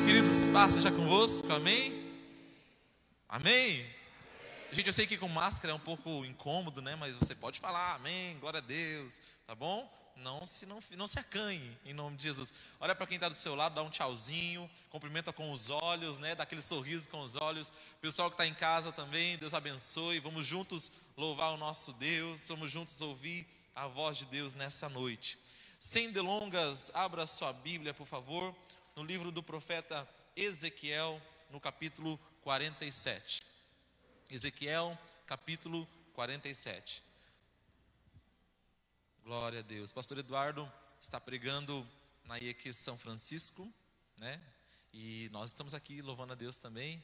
Queridos, paz seja convosco, amém? Amém? Gente, eu sei que com máscara é um pouco incômodo, né? Mas você pode falar, amém, glória a Deus, tá bom? Não se acanhe, em nome de Jesus. Olha para quem está do seu lado, dá um tchauzinho, cumprimenta com os olhos, né? Dá aquele sorriso com os olhos. Pessoal que está em casa também, Deus abençoe. Vamos juntos louvar o nosso Deus, vamos juntos ouvir a voz de Deus nessa noite. Sem delongas, abra sua Bíblia, por favor, no livro do profeta Ezequiel, no capítulo 47. Ezequiel, capítulo 47. Glória a Deus. Pastor Eduardo está pregando na IEQ São Francisco, né? E nós estamos aqui louvando a Deus também.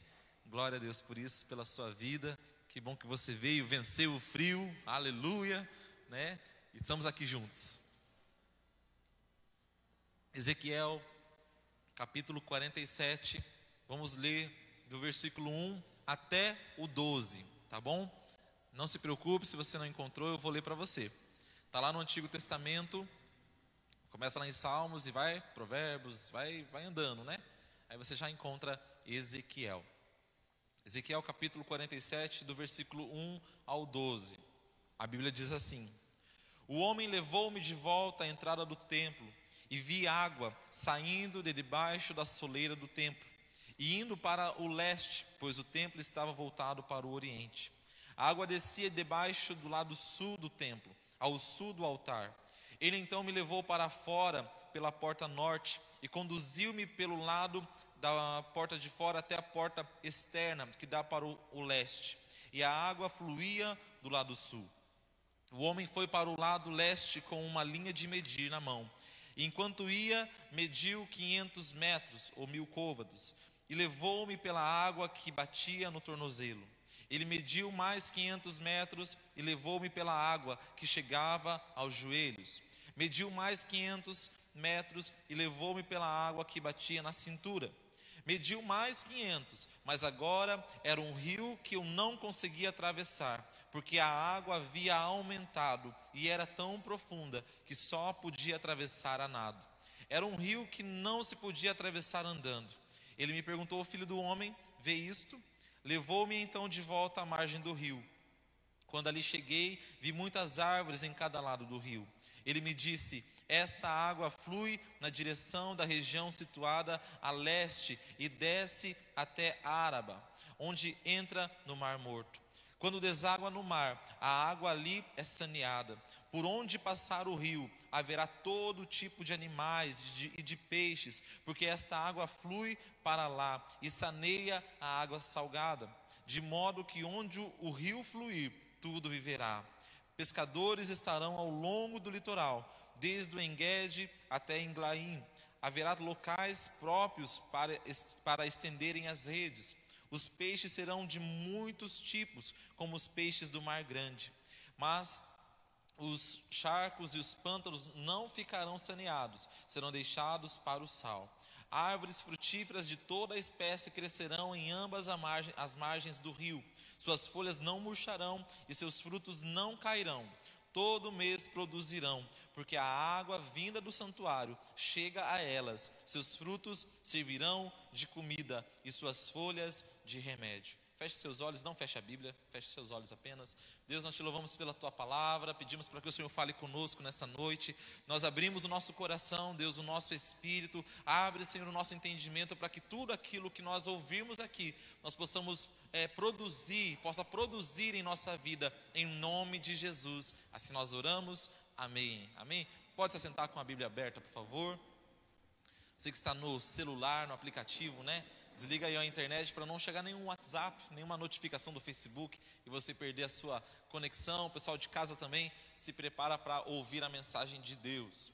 Glória a Deus por isso, pela sua vida. Que bom que você veio, venceu o frio. Aleluia, né? E estamos aqui juntos. Ezequiel, capítulo 47. Vamos ler do versículo 1 até o 12, tá bom? Não se preocupe, se você não encontrou, eu vou ler para você. Está lá no Antigo Testamento, começa lá em Salmos e vai, Provérbios, vai andando, né? Aí você já encontra Ezequiel. Ezequiel capítulo 47, do versículo 1 ao 12. A Bíblia diz assim: O homem levou-me de volta à entrada do templo, e vi água saindo de debaixo da soleira do templo, e indo para o leste, pois o templo estava voltado para o oriente. A água descia debaixo do lado sul do templo, ao sul do altar. Ele então me levou para fora pela porta norte e conduziu-me pelo lado da porta de fora até a porta externa que dá para o leste, e a água fluía do lado sul. O homem foi para o lado leste com uma linha de medir na mão, e enquanto ia, mediu 500 metros ou 1000 côvados, e levou-me pela água que batia no tornozelo. Ele mediu mais 500 metros e levou-me pela água que chegava aos joelhos. Mediu mais 500 metros e levou-me pela água que batia na cintura. Mediu mais 500, mas agora era um rio que eu não conseguia atravessar, porque a água havia aumentado e era tão profunda que só podia atravessar a nado. Era um rio que não se podia atravessar andando. Ele me perguntou: filho do homem, vê isto? Levou-me então de volta à margem do rio. Quando ali cheguei, vi muitas árvores em cada lado do rio. Ele me disse: esta água flui na direção da região situada a leste e desce até Áraba, onde entra no Mar Morto. Quando deságua no mar, a água ali é saneada. Por onde passar o rio, haverá todo tipo de animais e de peixes, porque esta água flui para lá e saneia a água salgada, de modo que onde o rio fluir, tudo viverá. Pescadores estarão ao longo do litoral, desde o En-Gedi até Englaim. Haverá locais próprios para estenderem as redes. Os peixes serão de muitos tipos, como os peixes do mar grande. Mas os charcos e os pântanos não ficarão saneados, serão deixados para o sal. Árvores frutíferas de toda a espécie crescerão em ambas as margens do rio. Suas folhas não murcharão e seus frutos não cairão. Todo mês produzirão, porque a água vinda do santuário chega a elas. Seus frutos servirão de comida e suas folhas de remédio. Feche seus olhos, não feche a Bíblia, feche seus olhos apenas. Deus, nós te louvamos pela tua palavra, pedimos para que o Senhor fale conosco nessa noite. Nós abrimos o nosso coração, Deus, o nosso espírito. Abre, Senhor, o nosso entendimento para que tudo aquilo que nós ouvirmos aqui, nós possamos possa produzir em nossa vida, em nome de Jesus. Assim nós oramos, amém. Amém? Pode se assentar com a Bíblia aberta, por favor. Você que está no celular, no aplicativo, né? Desliga aí a internet para não chegar nenhum WhatsApp, nenhuma notificação do Facebook e você perder a sua conexão. O pessoal de casa também se prepara para ouvir a mensagem de Deus.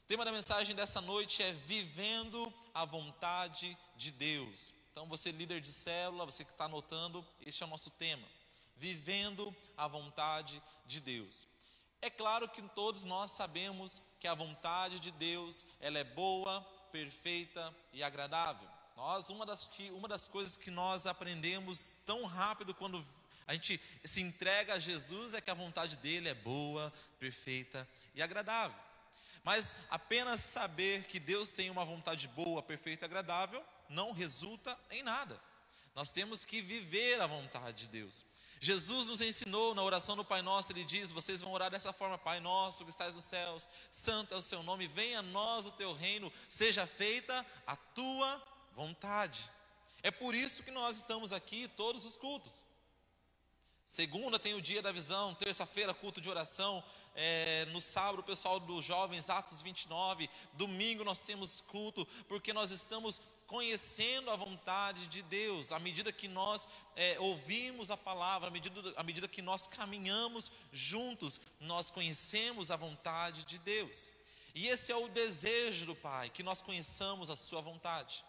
O tema da mensagem dessa noite é vivendo a vontade de Deus. Então você líder de célula, você que está anotando, este é o nosso tema. Vivendo a vontade de Deus. É claro que todos nós sabemos que a vontade de Deus, ela é boa, perfeita e agradável. Uma das coisas que nós aprendemos tão rápido quando a gente se entrega a Jesus é que a vontade dele é boa, perfeita e agradável. Mas apenas saber que Deus tem uma vontade boa, perfeita e agradável não resulta em nada. Nós temos que viver a vontade de Deus. Jesus nos ensinou na oração do Pai Nosso, Ele diz: vocês vão orar dessa forma: Pai nosso que estás nos céus, santo é o seu nome, venha a nós o teu reino, seja feita a tua vontade. É por isso que nós estamos aqui todos os cultos. Segunda tem o dia da visão, terça-feira culto de oração, no sábado o pessoal dos jovens, Atos 29, domingo nós temos culto, porque nós estamos conhecendo a vontade de Deus, à medida que nós ouvimos a palavra, à medida que nós caminhamos juntos, nós conhecemos a vontade de Deus, e esse é o desejo do Pai, que nós conheçamos a sua vontade.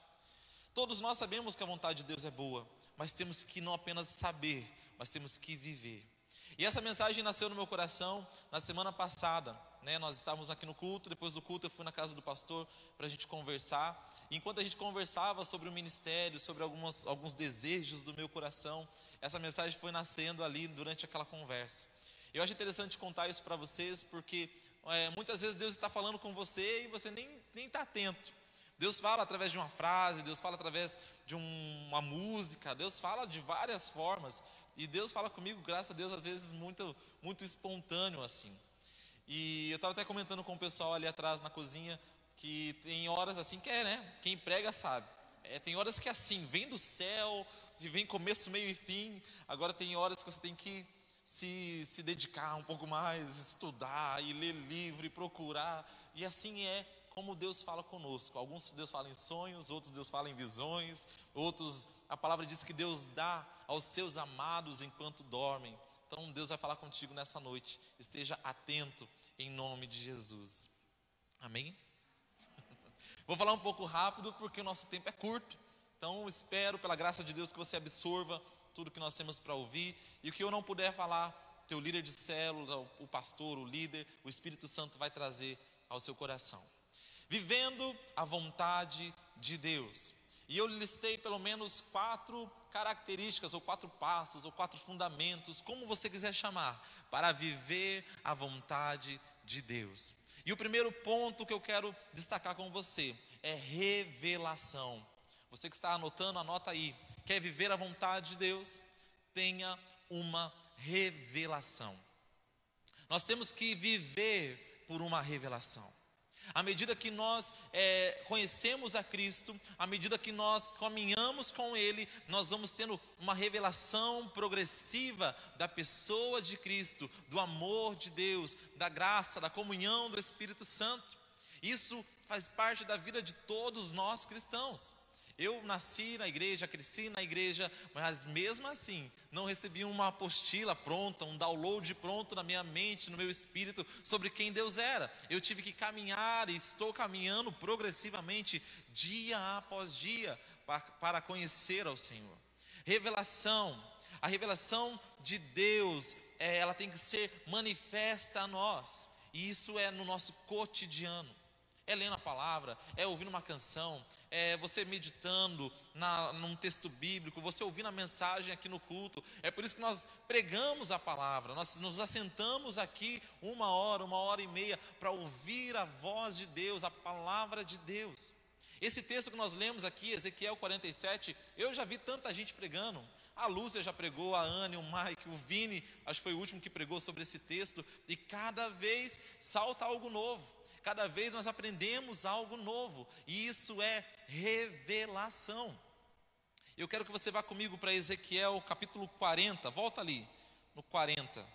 Todos nós sabemos que a vontade de Deus é boa, mas temos que não apenas saber, mas temos que viver. E essa mensagem nasceu no meu coração na semana passada, né? Nós estávamos aqui no culto, depois do culto eu fui na casa do pastor para a gente conversar. E enquanto a gente conversava sobre o ministério, sobre alguns desejos do meu coração, essa mensagem foi nascendo ali durante aquela conversa. Eu acho interessante contar isso para vocês, porque muitas vezes Deus está falando com você e você nem está atento. Deus fala através de uma frase, Deus fala através de uma música, Deus fala de várias formas. E Deus fala comigo, graças a Deus, às vezes muito, muito espontâneo assim. E eu estava até comentando com o pessoal ali atrás na cozinha, que tem horas assim que né? Quem prega sabe. Tem horas que assim, vem do céu, que vem começo, meio e fim. Agora tem horas que você tem que se dedicar um pouco mais, estudar, e ler livro, e procurar. E assim é como Deus fala conosco. Alguns Deus fala em sonhos, outros Deus fala em visões, outros a palavra diz que Deus dá aos seus amados enquanto dormem. Então Deus vai falar contigo nessa noite. Esteja atento em nome de Jesus. Amém? Vou falar um pouco rápido porque o nosso tempo é curto. Então espero pela graça de Deus que você absorva tudo que nós temos para ouvir. E o que eu não puder falar, teu líder de célula, o pastor, o líder, o Espírito Santo vai trazer ao seu coração. Vivendo a vontade de Deus. E eu listei pelo menos 4 características, ou 4 passos, ou 4 fundamentos, como você quiser chamar, para viver a vontade de Deus. E o primeiro ponto que eu quero destacar com você é revelação. Você que está anotando, anota aí. Quer viver a vontade de Deus? Tenha uma revelação. Nós temos que viver por uma revelação. À medida que nós conhecemos a Cristo, à medida que nós caminhamos com Ele, nós vamos tendo uma revelação progressiva da pessoa de Cristo, do amor de Deus, da graça, da comunhão do Espírito Santo. Isso faz parte da vida de todos nós cristãos. Eu nasci na igreja, cresci na igreja, mas mesmo assim não recebi uma apostila pronta, um download pronto na minha mente, no meu espírito, sobre quem Deus era. Eu tive que caminhar e estou caminhando progressivamente, dia após dia, para conhecer ao Senhor. Revelação, a revelação de Deus, ela tem que ser manifesta a nós, e isso é no nosso cotidiano. É lendo a palavra, é ouvindo uma canção, é você meditando num texto bíblico, você ouvindo a mensagem aqui no culto. É por isso que nós pregamos a palavra, nós nos assentamos aqui 1 hora, 1 hora e meia, para ouvir a voz de Deus, a palavra de Deus. Esse texto que nós lemos aqui, Ezequiel 47, eu já vi tanta gente pregando. A Lúcia já pregou, a Anne, o Mike, o Vini, acho que foi o último que pregou sobre esse texto. E cada vez salta algo novo. Cada vez nós aprendemos algo novo, e isso é revelação. Eu quero que você vá comigo para Ezequiel capítulo 40, volta ali, no 40.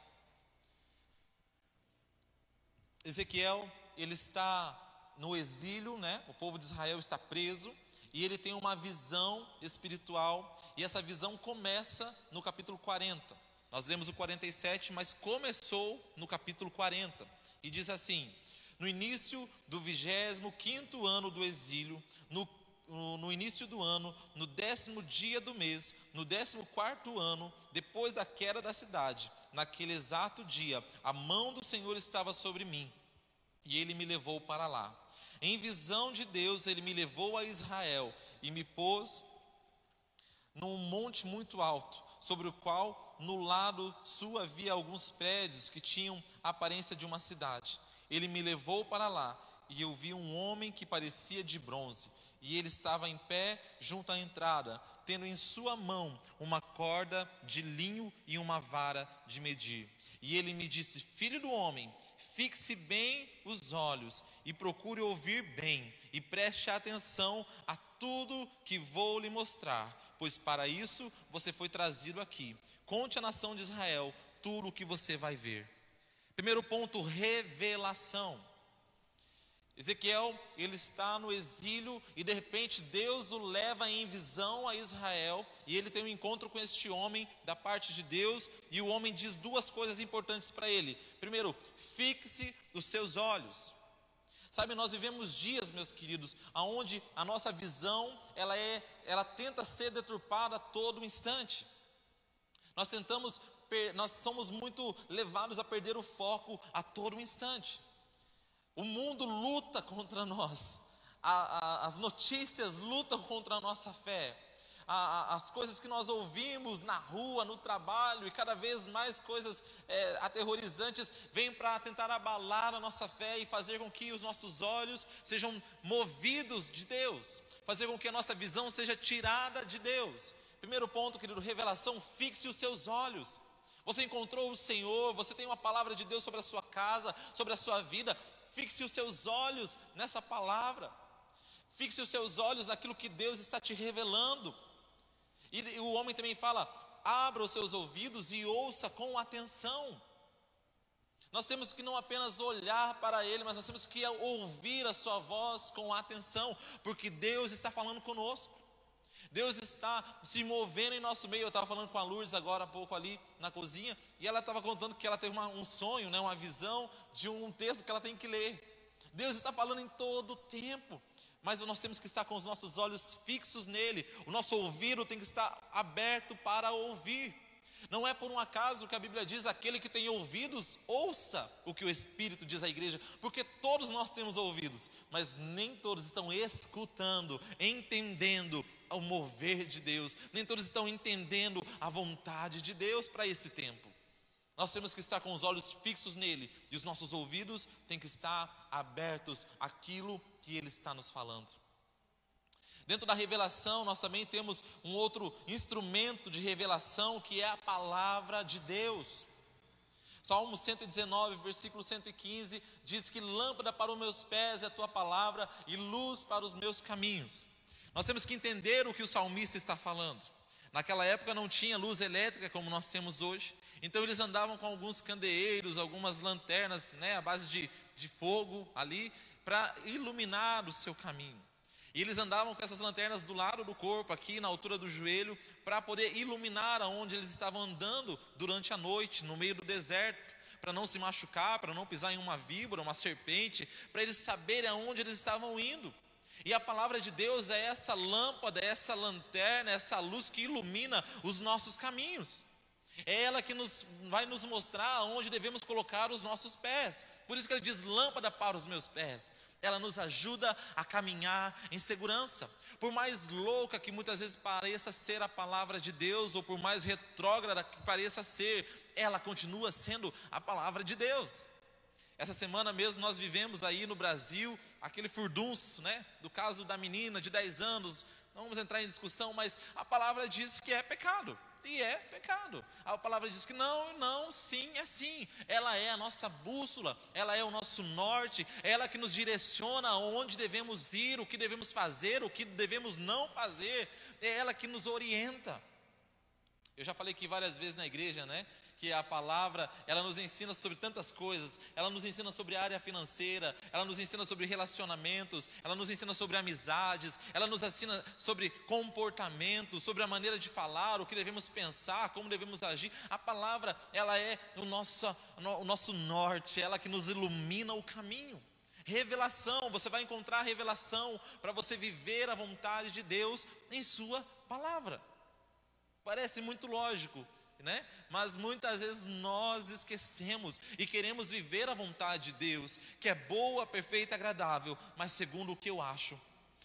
Ezequiel, ele está no exílio, né? O povo de Israel está preso, e ele tem uma visão espiritual, e essa visão começa no capítulo 40. Nós lemos o 47, mas começou no capítulo 40, e diz assim: no início do 25º ano do exílio, no início do ano, no 10º dia do mês, no 14º ano, depois da queda da cidade, naquele exato dia, a mão do Senhor estava sobre mim, e Ele me levou para lá. Em visão de Deus, Ele me levou a Israel, e me pôs num monte muito alto, sobre o qual, no lado sul, havia alguns prédios que tinham a aparência de uma cidade. Ele me levou para lá, e eu vi um homem que parecia de bronze, e ele estava em pé junto à entrada, tendo em sua mão uma corda de linho e uma vara de medir. E ele me disse: filho do homem, fixe bem os olhos e procure ouvir bem, e preste atenção a tudo que vou lhe mostrar, pois para isso você foi trazido aqui. Conte à nação de Israel tudo o que você vai ver. Primeiro ponto, revelação. Ezequiel, ele está no exílio e de repente Deus o leva em visão a Israel, e ele tem um encontro com este homem da parte de Deus, e o homem diz duas coisas importantes para ele. Primeiro, fixe os seus olhos. Sabe, nós vivemos dias, meus queridos, onde a nossa visão, ela tenta ser deturpada a todo instante. Nós somos muito levados a perder o foco a todo instante. O mundo luta contra nós, as notícias lutam contra a nossa fé, as coisas que nós ouvimos na rua, no trabalho, e cada vez mais coisas aterrorizantes vêm para tentar abalar a nossa fé e fazer com que os nossos olhos sejam movidos de Deus, fazer com que a nossa visão seja tirada de Deus. Primeiro ponto, querido, revelação: fixe os seus olhos. Você encontrou o Senhor, você tem uma palavra de Deus sobre a sua casa, sobre a sua vida. Fixe os seus olhos nessa palavra. Fixe os seus olhos naquilo que Deus está te revelando. E o homem também fala: abra os seus ouvidos e ouça com atenção. Nós temos que não apenas olhar para Ele, mas nós temos que ouvir a sua voz com atenção, porque Deus está falando conosco. Deus está se movendo em nosso meio. Eu estava falando com a Lourdes agora há pouco ali na cozinha, e ela estava contando que ela teve um sonho, uma visão de um texto que ela tem que ler. Deus está falando em todo o tempo, mas nós temos que estar com os nossos olhos fixos nele. O nosso ouvido tem que estar aberto para ouvir. Não é por um acaso que a Bíblia diz: aquele que tem ouvidos, ouça o que o Espírito diz à igreja, porque todos nós temos ouvidos, mas nem todos estão escutando, entendendo o mover de Deus, nem todos estão entendendo a vontade de Deus para esse tempo. Nós temos que estar com os olhos fixos nele, e os nossos ouvidos têm que estar abertos àquilo que ele está nos falando. Dentro da revelação, nós também temos um outro instrumento de revelação, que é a palavra de Deus. Salmo 119, versículo 115, diz que lâmpada para os meus pés é a tua palavra e luz para os meus caminhos. Nós temos que entender o que o salmista está falando. Naquela época não tinha luz elétrica como nós temos hoje, então eles andavam com alguns candeeiros, algumas lanternas, à base de fogo ali, para iluminar o seu caminho. E eles andavam com essas lanternas do lado do corpo, aqui na altura do joelho, para poder iluminar aonde eles estavam andando durante a noite, no meio do deserto, para não se machucar, para não pisar em uma víbora, uma serpente, para eles saberem aonde eles estavam indo. E a palavra de Deus é essa lâmpada, essa lanterna, essa luz que ilumina os nossos caminhos. É ela que vai nos mostrar onde devemos colocar os nossos pés. Por isso que ele diz: lâmpada para os meus pés. Ela nos ajuda a caminhar em segurança. Por mais louca que muitas vezes pareça ser a palavra de Deus, ou por mais retrógrada que pareça ser, ela continua sendo a palavra de Deus. Essa semana mesmo nós vivemos aí no Brasil aquele furdunço, do caso da menina de 10 anos. Não vamos entrar em discussão, mas a palavra diz que é pecado. E é pecado. A palavra diz que não, sim, é sim. Ela é a nossa bússola, ela é o nosso norte, é ela que nos direciona aonde devemos ir, o que devemos fazer, o que devemos não fazer. É ela que nos orienta. Eu já falei aqui várias vezes na igreja, que a palavra, ela nos ensina sobre tantas coisas. Ela nos ensina sobre a área financeira, ela nos ensina sobre relacionamentos, ela nos ensina sobre amizades, ela nos ensina sobre comportamento, sobre a maneira de falar, o que devemos pensar, como devemos agir. A palavra, ela é o nosso norte, ela que nos ilumina o caminho. Revelação, você vai encontrar revelação para você viver a vontade de Deus em sua palavra. Parece muito lógico, mas muitas vezes nós esquecemos e queremos viver a vontade de Deus, que é boa, perfeita e agradável, mas segundo o que eu acho,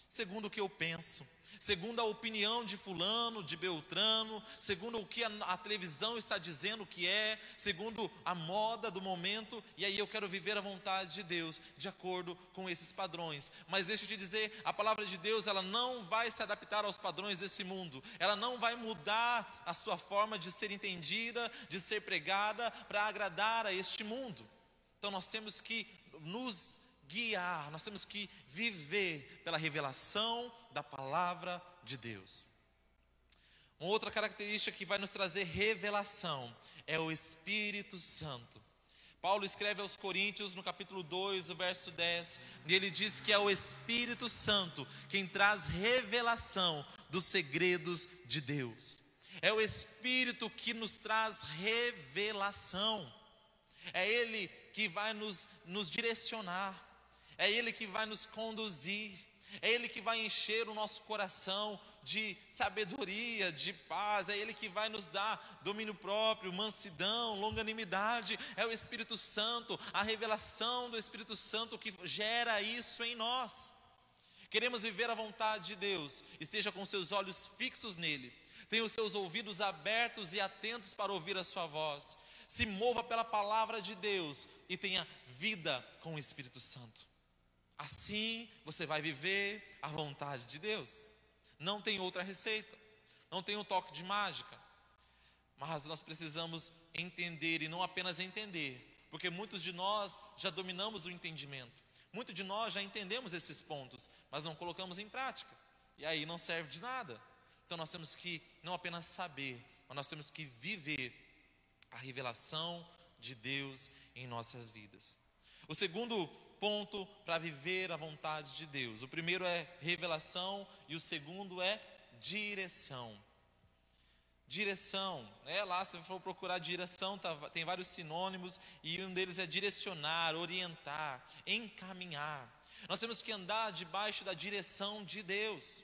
segundo o que eu penso. segundo a opinião de fulano, de Beltrano, segundo o que a televisão está dizendo que é, segundo a moda do momento, e aí eu quero viver a vontade de Deus, de acordo com esses padrões. Mas deixa eu te dizer, a palavra de Deus, ela não vai se adaptar aos padrões desse mundo, ela não vai mudar a sua forma de ser entendida, de ser pregada, para agradar a este mundo. Então nós temos que nos guiar, nós temos que viver pela revelação da palavra de Deus. Uma outra característica que vai nos trazer revelação é o Espírito Santo. Paulo escreve aos Coríntios no capítulo 2, o verso 10, e ele diz que é o Espírito Santo quem traz revelação dos segredos de Deus. É o Espírito que nos traz revelação. É Ele que vai nos direcionar. É Ele que vai nos conduzir. É Ele que vai encher o nosso coração de sabedoria, de paz. É Ele que vai nos dar domínio próprio, mansidão, longanimidade. É o Espírito Santo, a revelação do Espírito Santo que gera isso em nós. Queremos viver a vontade de Deus, esteja com seus olhos fixos nele, tenha os seus ouvidos abertos e atentos para ouvir a sua voz, se mova pela palavra de Deus e tenha vida com o Espírito Santo. Assim você vai viver a vontade de Deus. Não tem outra receita, não tem um toque de mágica, mas nós precisamos entender, e não apenas entender, porque muitos de nós já dominamos o entendimento, muitos de nós já entendemos esses pontos, mas não colocamos em prática, e aí não serve de nada. Então nós temos que não apenas saber, mas nós temos que viver a revelação de Deus em nossas vidas. O segundo ponto para viver a vontade de Deus, o primeiro é revelação e o segundo é direção. Direção, lá se for procurar direção, tem vários sinônimos, e um deles é direcionar, orientar, encaminhar. Nós temos que andar debaixo da direção de Deus.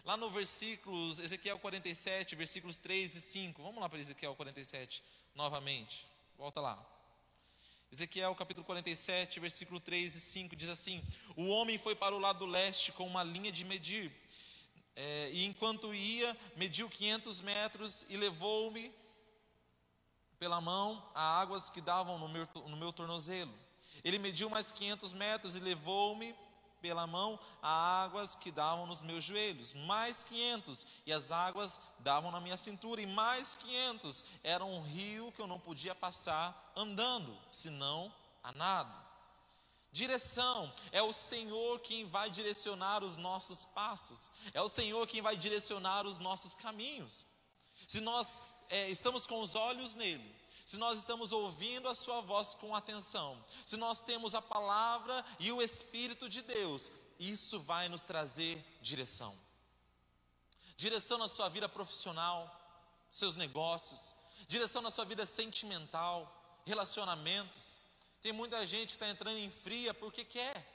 Lá no versículos, Ezequiel 47, versículos 3 e 5, vamos lá para Ezequiel 47 novamente, volta lá. Ezequiel capítulo 47, versículo 3 e 5, diz assim: o homem foi para o lado leste com uma linha de medir, e enquanto ia, mediu 500 metros e levou-me pela mão a águas que davam no meu tornozelo. Ele mediu mais 500 metros e levou-me pela mão a águas que davam nos meus joelhos, mais 500, e as águas davam na minha cintura, e mais 500, era um rio que eu não podia passar andando, senão a nado. Direção, é o Senhor quem vai direcionar os nossos passos, é o Senhor quem vai direcionar os nossos caminhos. Se nós estamos com os olhos nele, se nós estamos ouvindo a sua voz com atenção, se nós temos a palavra e o Espírito de Deus, isso vai nos trazer direção. Direção na sua vida profissional, seus negócios, direção na sua vida sentimental, relacionamentos. Tem muita gente que está entrando em fria porque quer,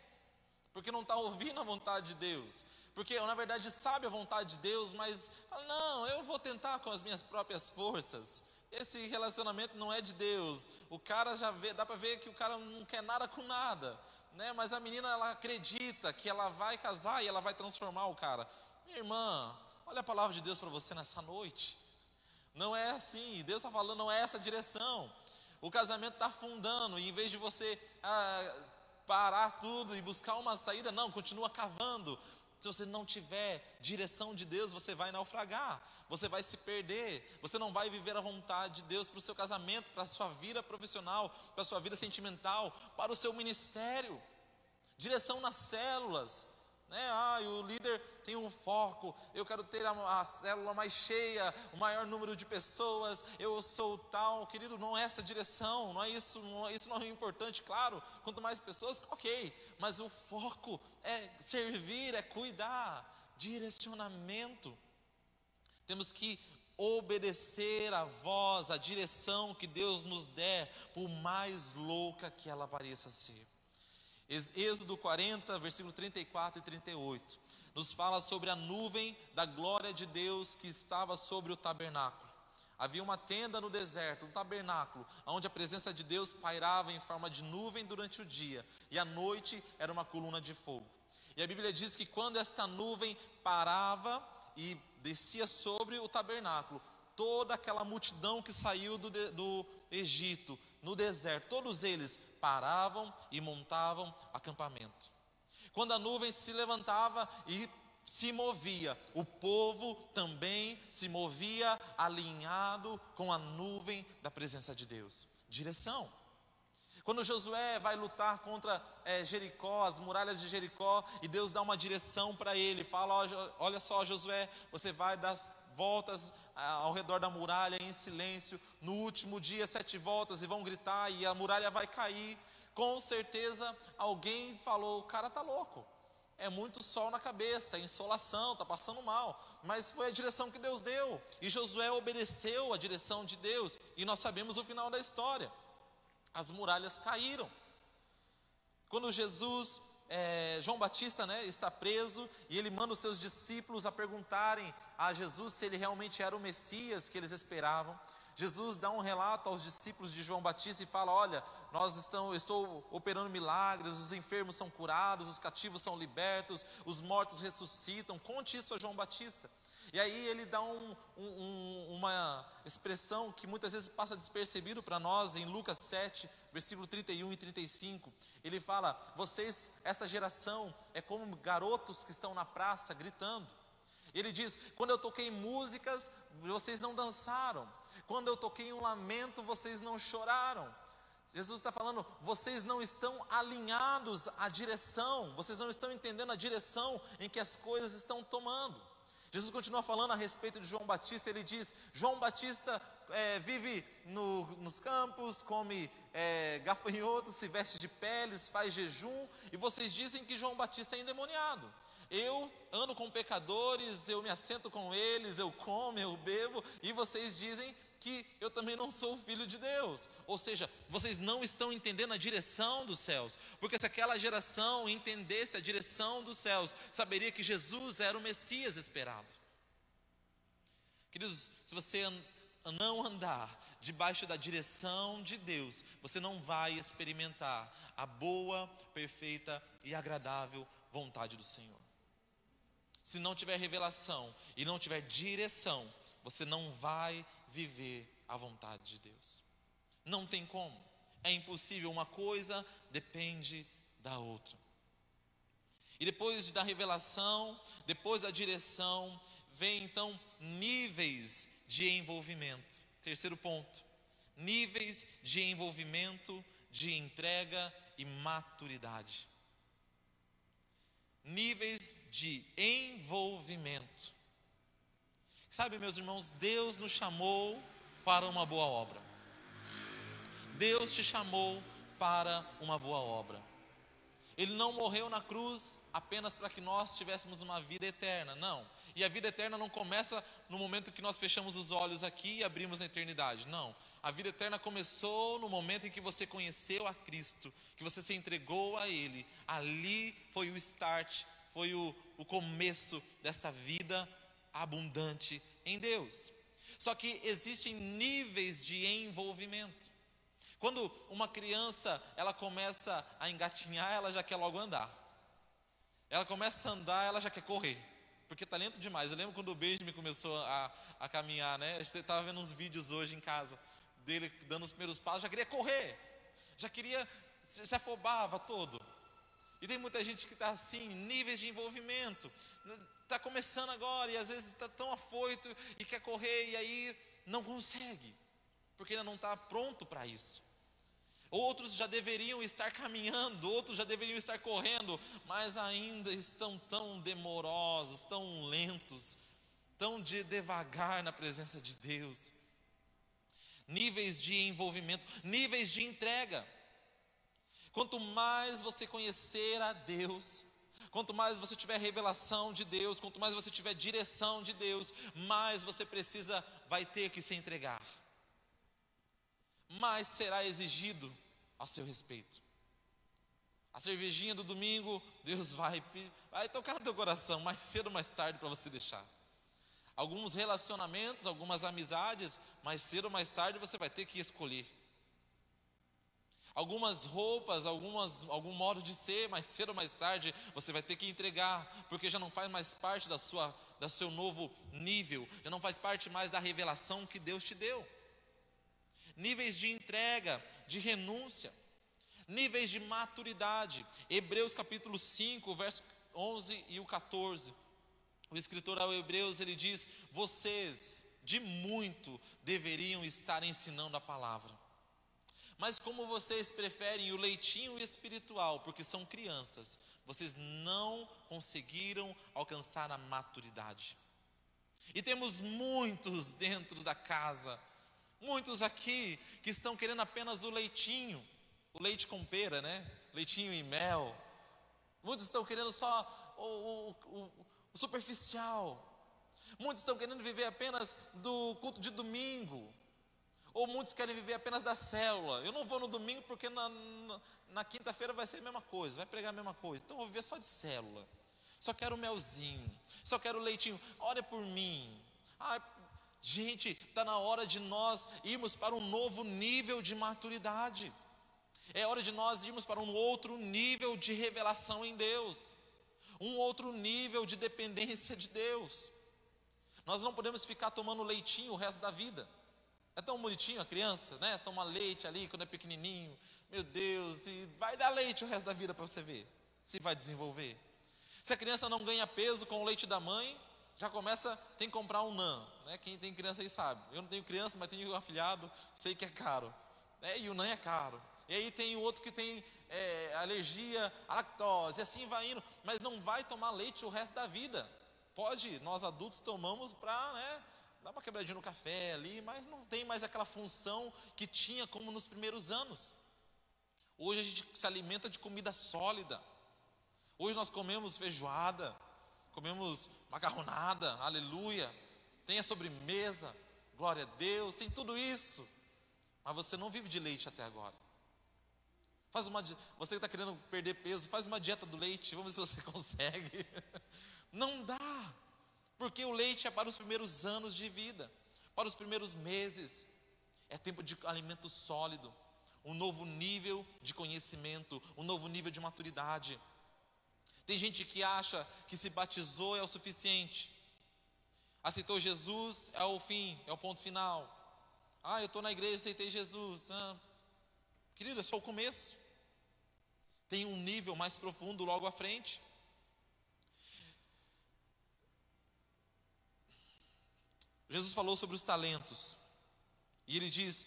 porque não está ouvindo a vontade de Deus, porque na verdade sabe a vontade de Deus, mas fala, não, eu vou tentar com as minhas próprias forças. Esse relacionamento não é de Deus. O cara já vê, dá para ver que o cara não quer nada com nada, né? Mas a menina, ela acredita que ela vai casar e ela vai transformar o cara. Minha irmã, olha a palavra de Deus para você nessa noite. Não é assim, Deus está falando, não é essa direção. O casamento está afundando, e em vez de você parar tudo e buscar uma saída, não, continua cavando. Se você não tiver direção de Deus, você vai naufragar, você vai se perder, você não vai viver a vontade de Deus para o seu casamento, para a sua vida profissional, para a sua vida sentimental, para o seu ministério. Direção nas células, né? O líder tem um foco, eu quero ter a célula mais cheia, o maior número de pessoas, eu sou tal. Querido, não é essa direção, não é isso, isso não é importante. Claro, quanto mais pessoas, ok, mas o foco é servir, é cuidar. Direcionamento, temos que obedecer a voz, a direção que Deus nos der, por mais louca que ela pareça ser. Êxodo 40, versículo 34 e 38, nos fala sobre a nuvem da glória de Deus que estava sobre o tabernáculo. Havia uma tenda no deserto, um tabernáculo, onde a presença de Deus pairava em forma de nuvem durante o dia, e à noite era uma coluna de fogo. E a Bíblia diz que quando esta nuvem parava, e descia sobre o tabernáculo. Toda aquela multidão que saiu do Egito, no deserto, todos eles paravam e montavam acampamento. Quando a nuvem se levantava e se movia, o povo também se movia alinhado com a nuvem da presença de Deus. Direção. Quando Josué vai lutar contra Jericó, as muralhas de Jericó, e Deus dá uma direção para ele, fala: olha só, Josué, você vai dar voltas ao redor da muralha em silêncio, no último dia 7 voltas, e vão gritar e a muralha vai cair. Com certeza alguém falou: o cara está louco, é muito sol na cabeça, é insolação, está passando mal. Mas foi a direção que Deus deu, e Josué obedeceu a direção de Deus, e nós sabemos o final da história. As muralhas caíram. Quando João Batista, está preso, e ele manda os seus discípulos a perguntarem a Jesus se ele realmente era o Messias que eles esperavam. Jesus dá um relato aos discípulos de João Batista e fala: olha, estou operando milagres, os enfermos são curados, os cativos são libertos, os mortos ressuscitam. Conte isso a João Batista. E aí ele dá uma expressão que muitas vezes passa despercebido para nós, em Lucas 7, versículo 31 e 35. Ele fala: vocês, essa geração, é como garotos que estão na praça gritando. Ele diz: quando eu toquei músicas, vocês não dançaram. Quando eu toquei um lamento, vocês não choraram. Jesus está falando: vocês não estão alinhados à direção, vocês não estão entendendo a direção em que as coisas estão tomando. Jesus continua falando a respeito de João Batista. Ele diz: João Batista vive nos campos, come gafanhotos, se veste de peles, faz jejum, e vocês dizem que João Batista é endemoniado. Eu ando com pecadores, eu me assento com eles, eu como, eu bebo, e vocês dizem que eu também não sou o filho de Deus. Ou seja, vocês não estão entendendo a direção dos céus, porque se aquela geração entendesse a direção dos céus, saberia que Jesus era o Messias esperado. Queridos, se você não andar debaixo da direção de Deus, você não vai experimentar a boa, perfeita e agradável vontade do Senhor. Se não tiver revelação e não tiver direção, você não vai viver a vontade de Deus. Não tem como, é impossível, uma coisa depende da outra. E depois da revelação, depois da direção, vem então níveis de envolvimento. Terceiro ponto: níveis de envolvimento, de entrega e maturidade. Níveis de envolvimento. Sabe, meus irmãos, Deus nos chamou para uma boa obra. Deus te chamou para uma boa obra. Ele não morreu na cruz apenas para que nós tivéssemos uma vida eterna, não. E a vida eterna não começa no momento que nós fechamos os olhos aqui e abrimos na eternidade, não. A vida eterna começou no momento em que você conheceu a Cristo, que você se entregou a Ele. Ali foi o start, foi o começo dessa vida abundante em Deus. Só que existem níveis de envolvimento. Quando uma criança, ela começa a engatinhar, ela já quer logo andar. Ela começa a andar, ela já quer correr, porque está lento demais. Eu lembro quando o Benjamin começou a caminhar, A gente estava vendo uns vídeos hoje em casa, dele dando os primeiros passos, já queria correr, já queria, se afobava todo. E tem muita gente que está assim, níveis de envolvimento, está começando agora, e às vezes está tão afoito, e quer correr, e aí não consegue, porque ainda não está pronto para isso. Outros já deveriam estar caminhando, outros já deveriam estar correndo, mas ainda estão tão demorosos, tão lentos, tão devagar na presença de Deus. Níveis de envolvimento, níveis de entrega. Quanto mais você conhecer a Deus, quanto mais você tiver revelação de Deus, quanto mais você tiver direção de Deus, mais você vai ter que se entregar. Mais será exigido a seu respeito. A cervejinha do domingo, Deus vai tocar no teu coração, mais cedo ou mais tarde, para você deixar. Alguns relacionamentos, algumas amizades, mais cedo ou mais tarde você vai ter que escolher. Algumas roupas, algum modo de ser, mais cedo ou mais tarde você vai ter que entregar, porque já não faz mais parte da sua do seu novo nível, já não faz parte mais da revelação que Deus te deu. Níveis de entrega, de renúncia, níveis de maturidade. Hebreus capítulo 5, verso 11 e o 14. O escritor ao Hebreus, ele diz: vocês de muito deveriam estar ensinando a palavra, mas como vocês preferem o leitinho espiritual, porque são crianças, vocês não conseguiram alcançar a maturidade. E temos muitos dentro da casa, muitos aqui que estão querendo apenas o leitinho, o leite com pera, né? Leitinho e mel. Muitos estão querendo só o superficial. Muitos estão querendo viver apenas do culto de domingo. Ou muitos querem viver apenas da célula. Eu não vou no domingo porque na quinta-feira vai ser a mesma coisa, vai pregar a mesma coisa. Então eu vou viver só de célula. Só quero melzinho, só quero leitinho. Ore por mim. Gente, está na hora de nós irmos para um novo nível de maturidade. É hora de nós irmos para um outro nível de revelação em Deus, um outro nível de dependência de Deus. Nós não podemos ficar tomando leitinho o resto da vida. É tão bonitinho a criança, né? Toma leite ali quando é pequenininho. Meu Deus, e vai dar leite o resto da vida para você ver se vai desenvolver. Se a criança não ganha peso com o leite da mãe, já começa, tem que comprar um NAN, né? Quem tem criança aí sabe. Eu não tenho criança, mas tenho um afilhado, sei que é caro, né? E o NAN é caro. E aí tem o outro que tem alergia à lactose, e assim vai indo, mas não vai tomar leite o resto da vida. Pode, nós adultos tomamos para, né, dar uma quebradinha no café ali, mas não tem mais aquela função que tinha como nos primeiros anos. Hoje a gente se alimenta de comida sólida. Hoje nós comemos feijoada, comemos macarronada, aleluia. Tem a sobremesa, glória a Deus, tem tudo isso. Mas você não vive de leite até agora. Você que está querendo perder peso, faz uma dieta do leite, vamos ver se você consegue. Não dá, porque o leite é para os primeiros anos de vida, para os primeiros meses. É tempo de alimento sólido, um novo nível de conhecimento, um novo nível de maturidade. Tem gente que acha que se batizou é o suficiente, aceitou Jesus é o fim, é o ponto final. Eu estou na igreja, aceitei Jesus. Querido, é só o começo. Tem um nível mais profundo logo à frente. Jesus falou sobre os talentos, e ele diz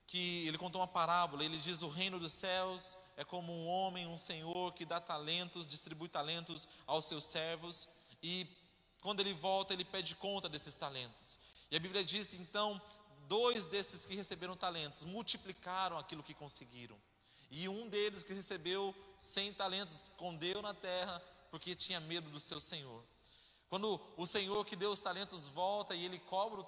que, ele contou uma parábola, ele diz: o reino dos céus é como um homem, um senhor que dá talentos, distribui talentos aos seus servos, e quando ele volta, ele pede conta desses talentos. E a Bíblia diz, então, 2 desses que receberam talentos multiplicaram aquilo que conseguiram, e um deles que recebeu 100 talentos escondeu na terra, porque tinha medo do seu senhor. Quando o Senhor que deu os talentos volta e ele cobra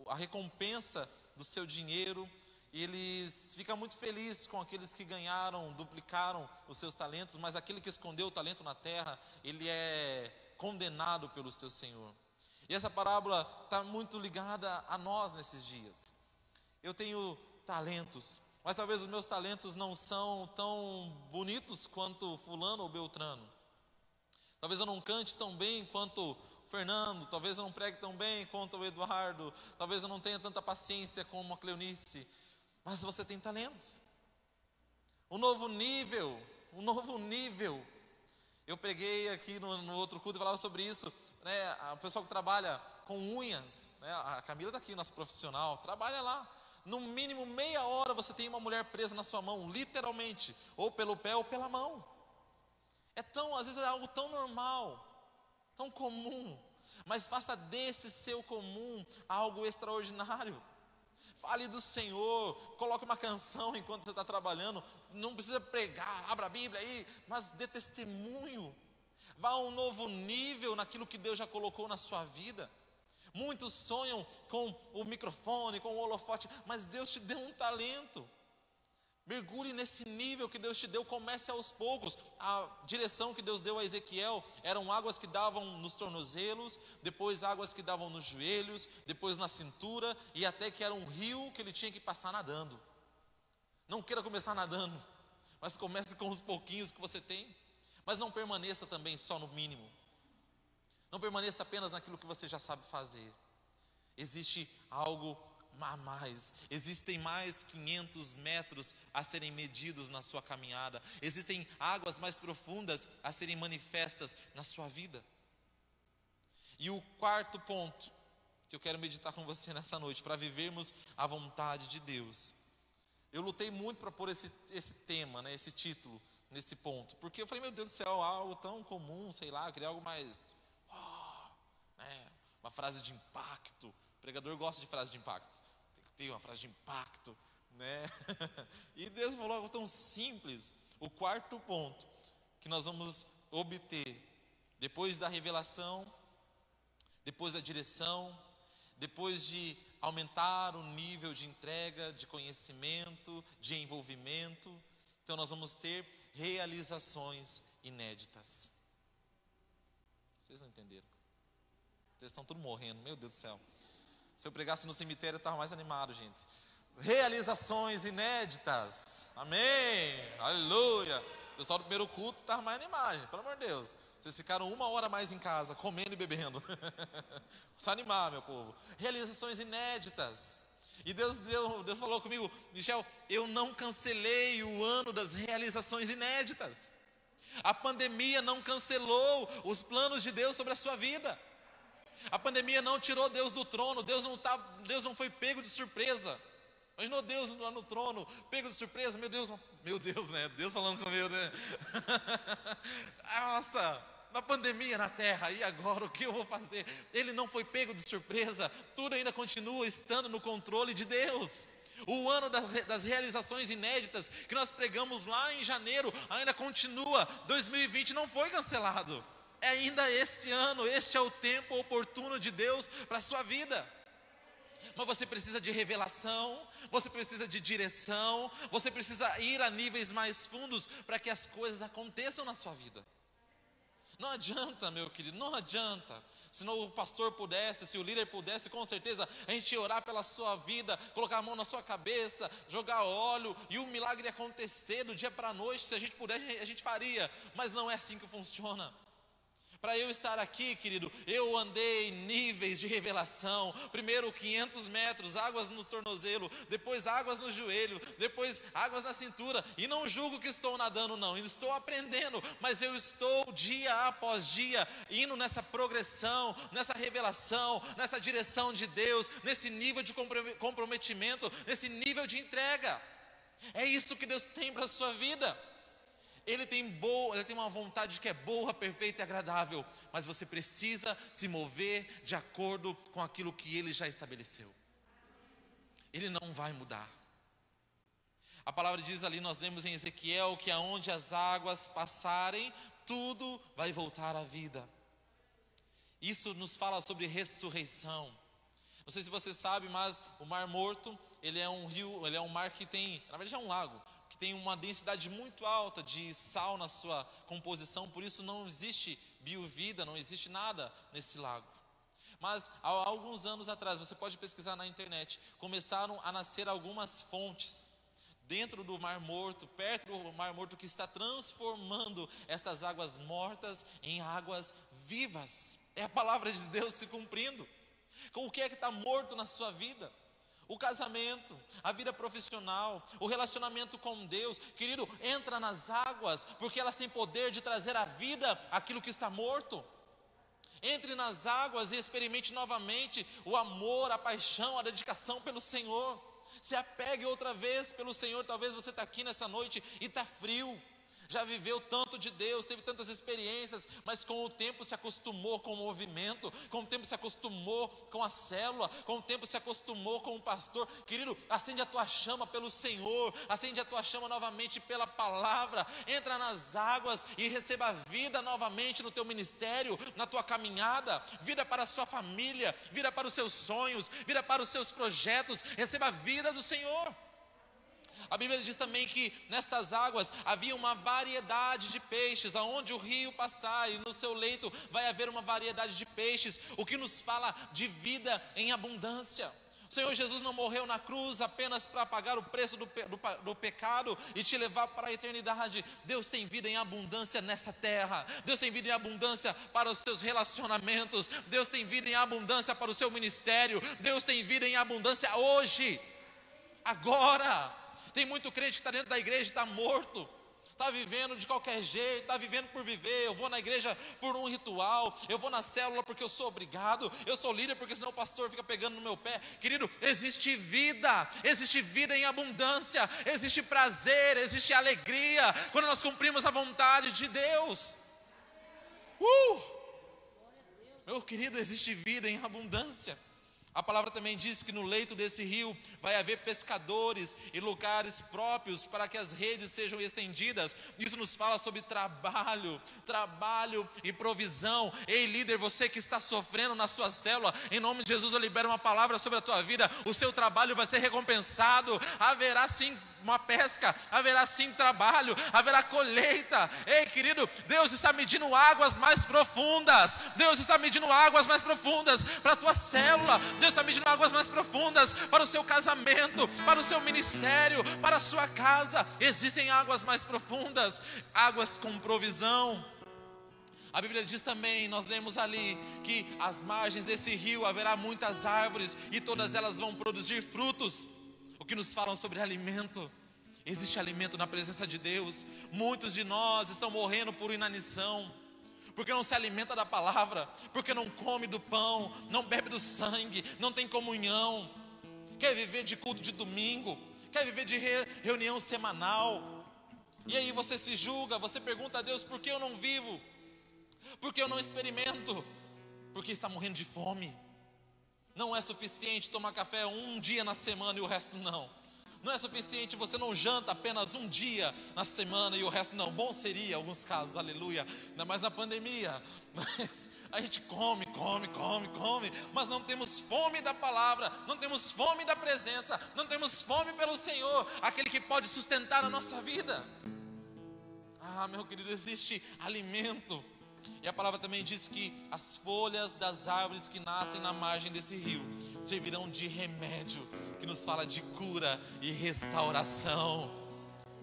a recompensa do seu dinheiro, ele fica muito feliz com aqueles que ganharam, duplicaram os seus talentos, mas aquele que escondeu o talento na terra, ele é condenado pelo seu Senhor. E essa parábola está muito ligada a nós nesses dias. Eu tenho talentos, mas talvez os meus talentos não são tão bonitos quanto fulano ou beltrano. Talvez eu não cante tão bem quanto o Fernando, talvez eu não pregue tão bem quanto o Eduardo, talvez eu não tenha tanta paciência como a Cleonice, mas você tem talentos. Um novo nível. Eu preguei aqui no outro culto e falava sobre isso, né? O pessoal que trabalha com unhas, né? A Camila está aqui, nosso profissional, trabalha lá. No mínimo meia hora você tem uma mulher presa na sua mão, literalmente, ou pelo pé ou pela mão. Às vezes é algo tão normal, tão comum, mas faça desse seu comum algo extraordinário. Fale do Senhor, coloque uma canção enquanto você está trabalhando, não precisa pregar, abra a Bíblia aí, mas dê testemunho. Vá a um novo nível naquilo que Deus já colocou na sua vida. Muitos sonham com o microfone, com o holofote, mas Deus te deu um talento. Mergulhe nesse nível que Deus te deu, comece aos poucos. A direção que Deus deu a Ezequiel eram águas que davam nos tornozelos, depois águas que davam nos joelhos, depois na cintura, e até que era um rio que ele tinha que passar nadando. Não queira começar nadando, mas comece com os pouquinhos que você tem, mas não permaneça também só no mínimo. Não permaneça apenas naquilo que você já sabe fazer. Existe algo a mais. Existem mais 500 metros a serem medidos na sua caminhada. Existem águas mais profundas a serem manifestas na sua vida. E o quarto ponto que eu quero meditar com você nessa noite, para vivermos a vontade de Deus. Eu lutei muito para pôr esse tema, né, esse título, nesse ponto. Porque eu falei, meu Deus do céu, algo tão comum, sei lá, eu queria algo mais... uma frase de impacto. O pregador gosta de frase de impacto. Tem que ter uma frase de impacto, né? E Deus falou algo tão simples. O quarto ponto que nós vamos obter, depois da revelação, depois da direção, depois de aumentar o nível de entrega, de conhecimento, de envolvimento, então nós vamos ter realizações inéditas. Vocês não entenderam? Vocês estão tudo morrendo, meu Deus do céu. Se eu pregasse no cemitério, eu estava mais animado, gente. Realizações inéditas, amém, aleluia. O pessoal do primeiro culto estava mais animado, gente, pelo amor de Deus. Vocês ficaram 1 hora mais em casa, comendo e bebendo. Se animar, meu povo. Realizações inéditas. E Deus falou comigo, Michel, eu não cancelei o ano das realizações inéditas. A pandemia não cancelou os planos de Deus sobre a sua vida. A pandemia não tirou Deus do trono. Deus não foi pego de surpresa. Imaginou Deus lá no trono, pego de surpresa? Meu Deus, né? Deus falando comigo, né? Nossa, na pandemia na terra, e agora o que eu vou fazer? Ele não foi pego de surpresa. Tudo ainda continua estando no controle de Deus. O ano das realizações inéditas que nós pregamos lá em janeiro ainda continua. 2020 não foi cancelado. É ainda esse ano. Este é o tempo oportuno de Deus para a sua vida. Mas você precisa de revelação, você precisa de direção, você precisa ir a níveis mais fundos para que as coisas aconteçam na sua vida. Não adianta, meu querido, não adianta. Se não o pastor pudesse, se o líder pudesse, com certeza a gente ia orar pela sua vida, colocar a mão na sua cabeça, jogar óleo e o milagre ia acontecer do dia para a noite. Se a gente pudesse, a gente faria, mas não é assim que funciona. Para eu estar aqui, querido, eu andei em níveis de revelação. Primeiro 500 metros, águas no tornozelo, depois águas no joelho, depois águas na cintura. E não julgo que estou nadando não, estou aprendendo, mas eu estou dia após dia indo nessa progressão, nessa revelação, nessa direção de Deus, nesse nível de comprometimento, nesse nível de entrega. É isso que Deus tem para a sua vida. Ele tem uma vontade que é boa, perfeita e agradável, mas você precisa se mover de acordo com aquilo que Ele já estabeleceu. Ele não vai mudar. A palavra diz ali, nós lemos em Ezequiel, que aonde as águas passarem, tudo vai voltar à vida. Isso nos fala sobre ressurreição. Não sei se você sabe, mas o Mar Morto, ele é um rio, ele é um mar que tem, na verdade é um lago, que tem uma densidade muito alta de sal na sua composição, por isso não existe biovida, não existe nada nesse lago. Mas há alguns anos atrás, você pode pesquisar na internet, começaram a nascer algumas fontes dentro do Mar Morto, perto do Mar Morto, que está transformando essas águas mortas em águas vivas. É a palavra de Deus se cumprindo. O que é que está morto na sua vida? O casamento, a vida profissional, o relacionamento com Deus. Querido, entra nas águas, porque elas têm poder de trazer à vida aquilo que está morto. Entre nas águas e experimente novamente o amor, a paixão, a dedicação pelo Senhor. Se apegue outra vez pelo Senhor. Talvez você está aqui nessa noite e está frio. Já viveu tanto de Deus, teve tantas experiências, mas com o tempo se acostumou com o movimento, com o tempo se acostumou com a célula, com o tempo se acostumou com o pastor. Querido, acende a tua chama pelo Senhor, acende a tua chama novamente pela palavra, entra nas águas e receba vida novamente no teu ministério, na tua caminhada, vida para a sua família, vida para os seus sonhos, vida para os seus projetos, receba a vida do Senhor. A Bíblia diz também que nestas águas havia uma variedade de peixes, aonde o rio passar e no seu leito vai haver uma variedade de peixes, o que nos fala de vida em abundância. O Senhor Jesus não morreu na cruz apenas para pagar o preço do pecado e te levar para a eternidade. Deus tem vida em abundância nessa terra. Deus tem vida em abundância para os seus relacionamentos. Deus tem vida em abundância para o seu ministério. Deus tem vida em abundância hoje, agora. Tem muito crente que está dentro da igreja e está morto, está vivendo de qualquer jeito, está vivendo por viver. Eu vou na igreja por um ritual, eu vou na célula porque eu sou obrigado, eu sou líder porque senão o pastor fica pegando no meu pé. Querido, existe vida em abundância, existe prazer, existe alegria, quando nós cumprimos a vontade de Deus. Meu querido, existe vida em abundância. A palavra também diz que no leito desse rio vai haver pescadores e lugares próprios para que as redes sejam estendidas. Isso nos fala sobre trabalho e provisão. Ei, líder, você que está sofrendo na sua célula, em nome de Jesus eu libero uma palavra sobre a tua vida. O seu trabalho vai ser recompensado. Haverá sim uma pesca, haverá sim trabalho, haverá colheita. Ei, querido, Deus está medindo águas mais profundas. Deus está medindo águas mais profundas para a tua célula. Deus está medindo águas mais profundas para o seu casamento, para o seu ministério, para a sua casa. Existem águas mais profundas, águas com provisão. A Bíblia diz também, nós lemos ali, que às margens desse rio haverá muitas árvores e todas elas vão produzir frutos. O que nos falam sobre alimento? Existe alimento na presença de Deus. Muitos de nós estão morrendo por inanição, porque não se alimenta da palavra, porque não come do pão, não bebe do sangue, não tem comunhão. Quer viver de culto de domingo, quer viver de reunião semanal. E aí você se julga, você pergunta a Deus: por que eu não vivo? Por que eu não experimento? Porque está morrendo de fome. Não é suficiente tomar café um dia na semana e o resto não. Não é suficiente, você não janta apenas um dia na semana e o resto não. Bom seria em alguns casos, aleluia, ainda mais na pandemia. Mas a gente come, mas não temos fome da palavra, não temos fome da presença, não temos fome pelo Senhor, aquele que pode sustentar a nossa vida. Ah, meu querido, existe alimento. E a palavra também diz que as folhas das árvores que nascem na margem desse rio servirão de remédio, que nos fala de cura e restauração.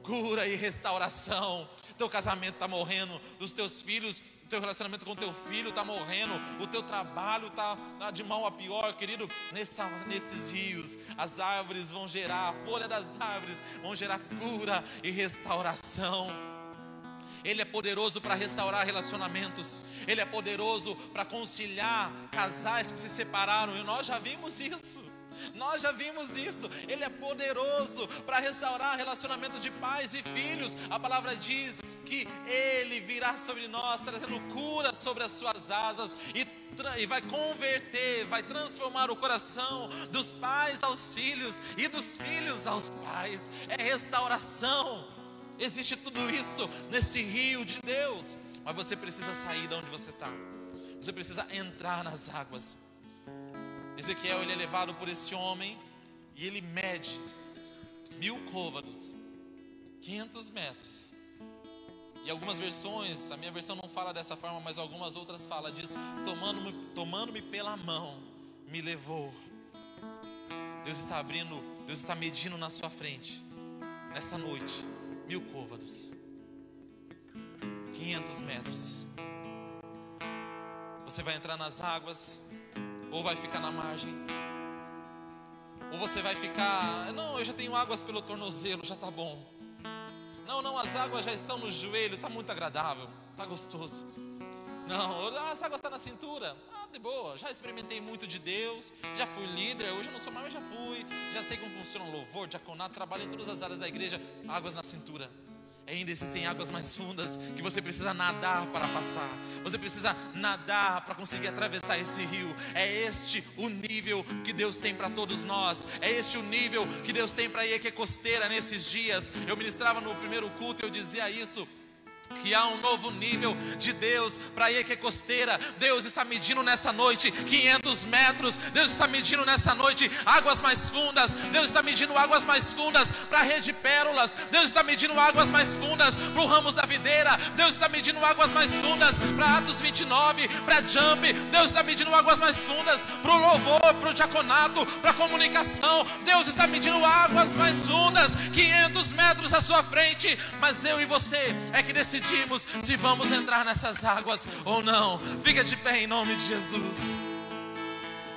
Cura e restauração. Teu casamento está morrendo, os teus filhos, o teu relacionamento com teu filho está morrendo, o teu trabalho está de mal a pior, querido. Nesses rios, as árvores vão gerar, a folha das árvores vão gerar cura e restauração. Ele é poderoso para restaurar relacionamentos. Ele é poderoso para conciliar casais que se separaram. E nós já vimos isso. Ele é poderoso para restaurar relacionamento de pais e filhos. A palavra diz que Ele virá sobre nós, trazendo cura sobre as suas asas, e vai converter, vai transformar o coração dos pais aos filhos e dos filhos aos pais. É restauração. Existe tudo isso nesse rio de Deus. Mas você precisa sair de onde você está. Você precisa entrar nas águas. Ezequiel, ele é levado por esse homem e ele mede 1000 côvados, 500 metros. E algumas versões, a minha versão não fala dessa forma, mas algumas outras falam, diz: tomando-me pela mão, me levou. Deus está abrindo, Deus está medindo na sua frente, nessa noite, 1000 côvados, 500 metros. Você vai entrar nas águas, ou vai ficar na margem, ou você vai ficar: não, eu já tenho águas pelo tornozelo, já está bom. Não, as águas já estão no joelho, está muito agradável, está gostoso. Não, as águas estão na cintura, de boa, já experimentei muito de Deus, já fui líder, hoje eu não sou mais, mas já fui, já sei como funciona o louvor, diaconato, trabalho em todas as áreas da igreja. Águas na cintura. Ainda existem águas mais fundas que você precisa nadar para passar. Você precisa nadar para conseguir atravessar esse rio. É este o nível que Deus tem para todos nós. É este o nível que Deus tem para a Ieque Costeira nesses dias. Eu ministrava no primeiro culto e eu dizia isso. que há um novo nível de Deus para a EQ Costeira. Deus está medindo nessa noite 500 metros. Deus está medindo nessa noite águas mais fundas. Deus está medindo águas mais fundas para a Rede Pérolas. Deus está medindo águas mais fundas para o Ramos da Videira. Deus está medindo águas mais fundas para Atos 29, para Jump. Deus está medindo águas mais fundas para o louvor, para o diaconato, para a comunicação. Deus está medindo águas mais fundas, 500 metros à sua frente. Mas eu e você é que decidimos se vamos entrar nessas águas ou não. Fica de pé em nome de Jesus.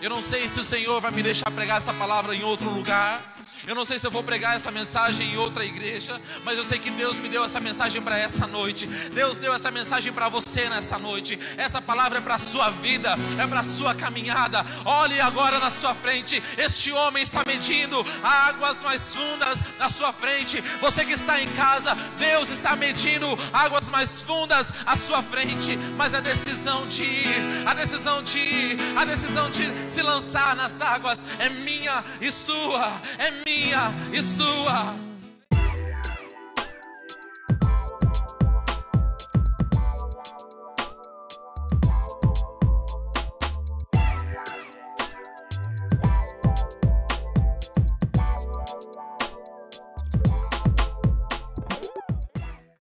Eu não sei se o Senhor vai me deixar pregar essa palavra em outro lugar. Eu não sei se eu vou pregar essa mensagem em outra igreja, mas eu sei que Deus me deu essa mensagem para essa noite. Deus deu essa mensagem para você nessa noite. Essa palavra é para a sua vida, é para a sua caminhada. Olhe agora na sua frente. Este homem está medindo águas mais fundas na sua frente. Você que está em casa, Deus está medindo águas mais fundas à sua frente. Mas a decisão de ir, a decisão de ir, a decisão de se lançar nas águas é minha e sua, é minha e sua.